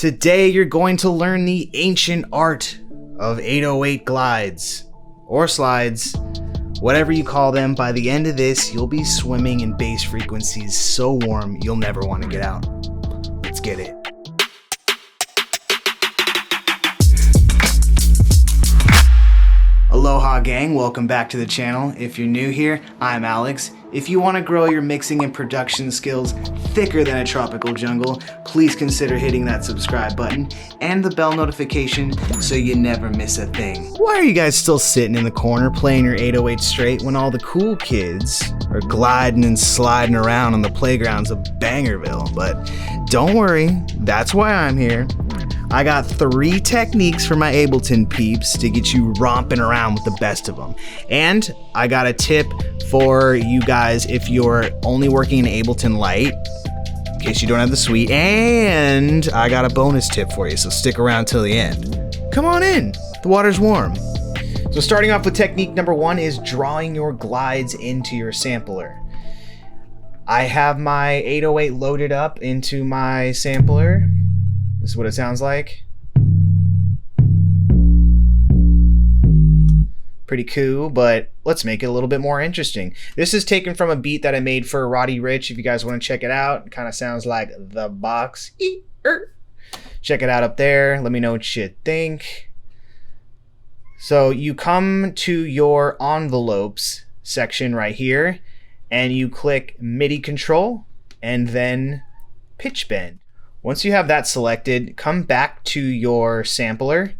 Today you're going to learn the ancient art of 808 glides, or slides, whatever you call them. By the end of this, you'll be swimming in bass frequencies so warm you'll never want to get out. Let's get it. Aloha Gang, welcome back to the channel. If you're new here, I'm Alex. If you want to grow your mixing and production skills thicker than a tropical jungle, please consider hitting that subscribe button and the bell notification so you never miss a thing. Why are you guys still sitting in the corner playing your 808 straight when all the cool kids are gliding and sliding around on the playgrounds of Bangerville? But don't worry, that's why I'm here. I got 3 techniques for my Ableton peeps to get you romping around with the best of them. And I got a tip for you guys if you're only working in Ableton Lite, in case you don't have the suite. And I got a bonus tip for you, so stick around till the end. Come on in, the water's warm. So starting off with technique number 1 is drawing your glides into your sampler. I have my 808 loaded up into my sampler. This is what it sounds like. Pretty cool, but let's make it a little bit more interesting. This is taken from a beat that I made for Roddy Ricch. If you guys want to check it out, it kind of sounds like The Box. Check it out up there. Let me know what you think. So you come to your envelopes section right here, and you click MIDI control and then pitch bend. Once you have that selected, come back to your sampler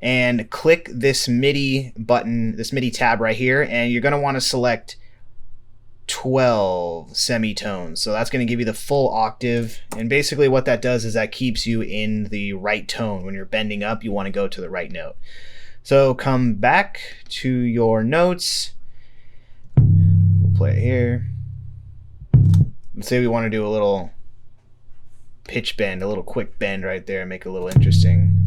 and click this MIDI button, this MIDI tab right here, and you're going to want to select 12 semitones. So that's going to give you the full octave, and basically what that does is that keeps you in the right tone. When you're bending up, you want to go to the right note. So come back to your notes. We'll play it here. Let's say we want to do a little pitch bend, a little quick bend right there, and make it a little interesting.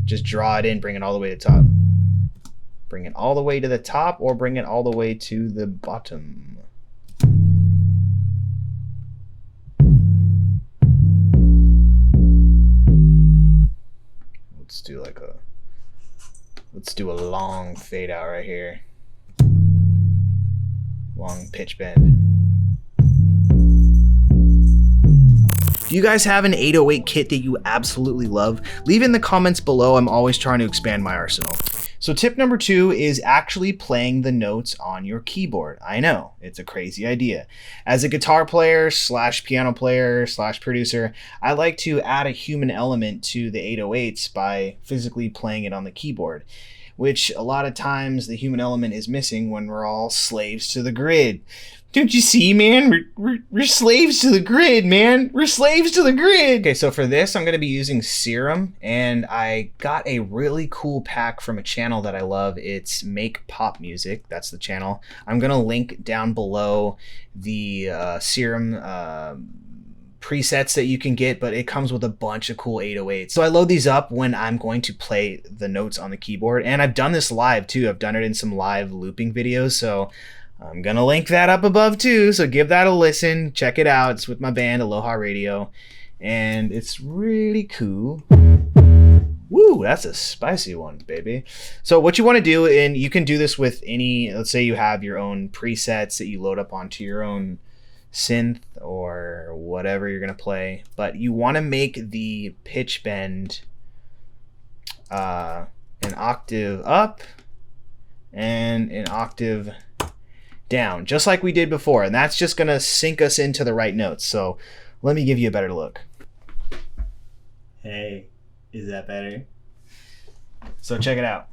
Just draw it in, bring it all the way to the top. Bring it all the way to the top, or bring it all the way to the bottom. Let's do a long fade out right here. Long pitch bend. If you guys have an 808 kit that you absolutely love, leave it in the comments below. I'm always trying to expand my arsenal. So tip number 2 is actually playing the notes on your keyboard. I know, it's a crazy idea. As a guitar player / piano player / producer, I like to add a human element to the 808s by physically playing it on the keyboard, which a lot of times the human element is missing when we're all slaves to the grid. Don't you see, man? We're slaves to the grid, man. We're slaves to the grid. Okay, so for this, I'm going to be using Serum, and I got a really cool pack from a channel that I love. It's Make Pop Music. That's the channel. I'm going to link down below the Serum presets that you can get, but it comes with a bunch of cool 808s. So I load these up when I'm going to play the notes on the keyboard, and I've done this live too. I've done it in some live looping videos, so I'm gonna link that up above too, so give that a listen, check it out. It's with my band Aloha Radio, and it's really cool. Woo, that's a spicy one, baby. So what you want to do, and you can do this with any, let's say you have your own presets that you load up onto your own synth or whatever you're gonna play, but you want to make the pitch bend an octave up and an octave down, just like we did before, and that's just gonna sync us into the right notes. So let me give you a better look. Hey, is that better? So check it out.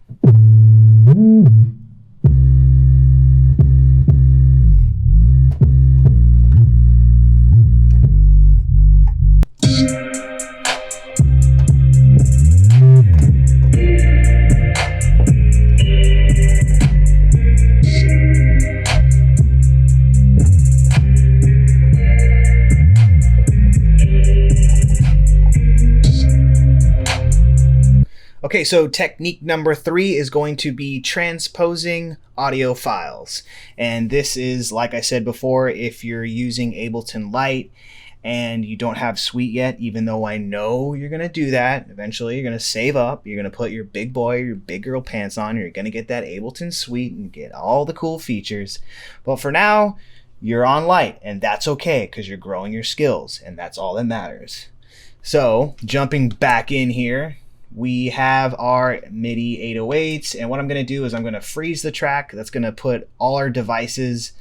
Okay, so technique number 3 is going to be transposing audio files. And this is, like I said before, if you're using Ableton Lite and you don't have sweet yet, even though I know you're going to do that. Eventually, you're going to save up. You're going to put your big boy, your big girl pants on. You're going to get that Ableton Suite and get all the cool features. But for now, you're on light, and that's okay because you're growing your skills, and that's all that matters. So, jumping back in here, we have our MIDI 808s, and what I'm going to do is I'm going to freeze the track. That's going to put all our devices,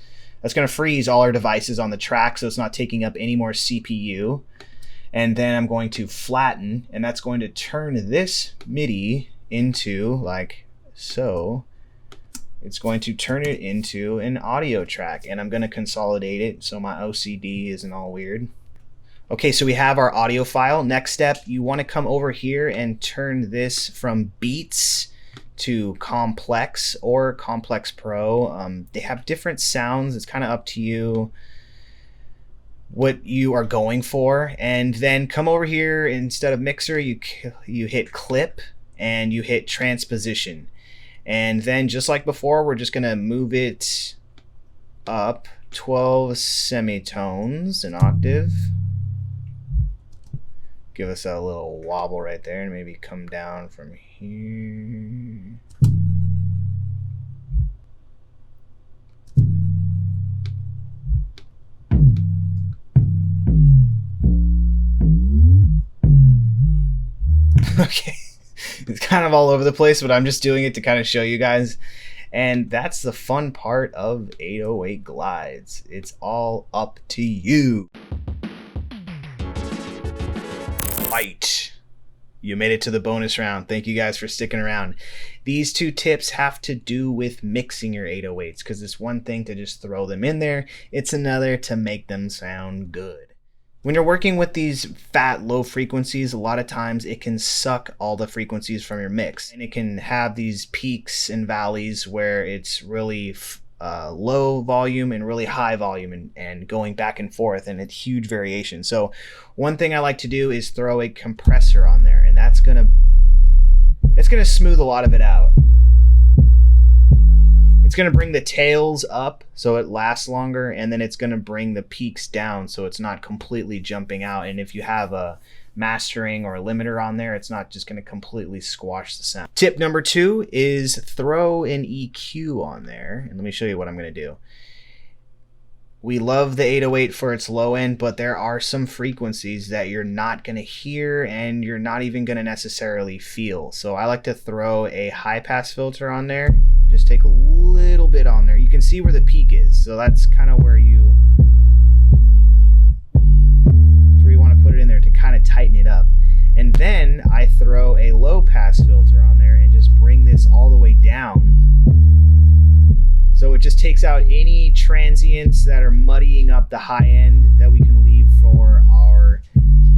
that's going to freeze all our devices on the track so it's not taking up any more CPU. And then I'm going to flatten, and that's going to turn this MIDI into, like so, it's going to turn it into an audio track, and I'm going to consolidate it so my OCD isn't all weird. Okay, so we have our audio file. Next step, you want to come over here and turn this from beats to complex or complex pro. They have different sounds. It's kind of up to you what you are going for. And then come over here, instead of mixer, you hit clip and you hit transposition. And then just like before, we're just going to move it up 12 semitones, an octave. Give us a little wobble right there, and maybe come down from here. Okay, it's kind of all over the place, but I'm just doing it to kind of show you guys. And that's the fun part of 808 glides. It's all up to you. Right. You made it to the bonus round. Thank you guys for sticking around. These two tips have to do with mixing your 808s, because it's one thing to just throw them in there. It's another to make them sound good. When you're working with these fat, low frequencies, a lot of times it can suck all the frequencies from your mix. And it can have these peaks and valleys where it's really low volume and really high volume and going back and forth, and it's huge variation. So one thing I like to do is throw a compressor on there, and it's gonna smooth a lot of it out. It's gonna bring the tails up so it lasts longer, and then it's gonna bring the peaks down so it's not completely jumping out. And if you have a mastering or a limiter on there, it's not just going to completely squash the sound. Tip number 2 is throw an EQ on there, and let me show you what I'm going to do. We love the 808 for its low end, but there are some frequencies that you're not going to hear and you're not even going to necessarily feel. So I like to throw a high pass filter on there. Just take a little bit on there. You can see where the peak is, so that's kind of where you want to put it in there to kind of tighten it up. And then I throw a low pass filter on there and just bring this all the way down. So it just takes out any transients that are muddying up the high end that we can leave for our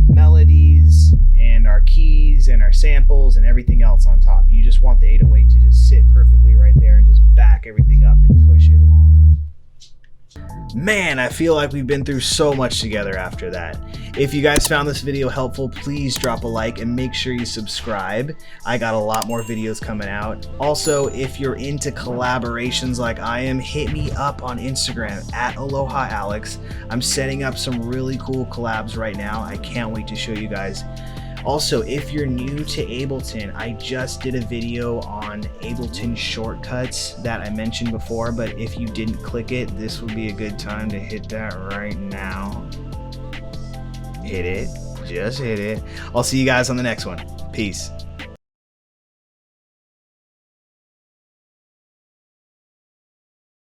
melodies and our keys and our samples and everything else on top. You just want the 808 to just sit perfectly right there and just back everything up and push it along. Man, I feel like we've been through so much together after that. If you guys found this video helpful, please drop a like and make sure you subscribe. I got a lot more videos coming out. Also, if you're into collaborations like I am, hit me up on Instagram at AlohaAlex. I'm setting up some really cool collabs right now. I can't wait to show you guys. Also, if you're new to Ableton, I just did a video on Ableton shortcuts that I mentioned before, but if you didn't click it, this would be a good time to hit that right now. Hit it, just hit it. I'll see you guys on the next one. Peace.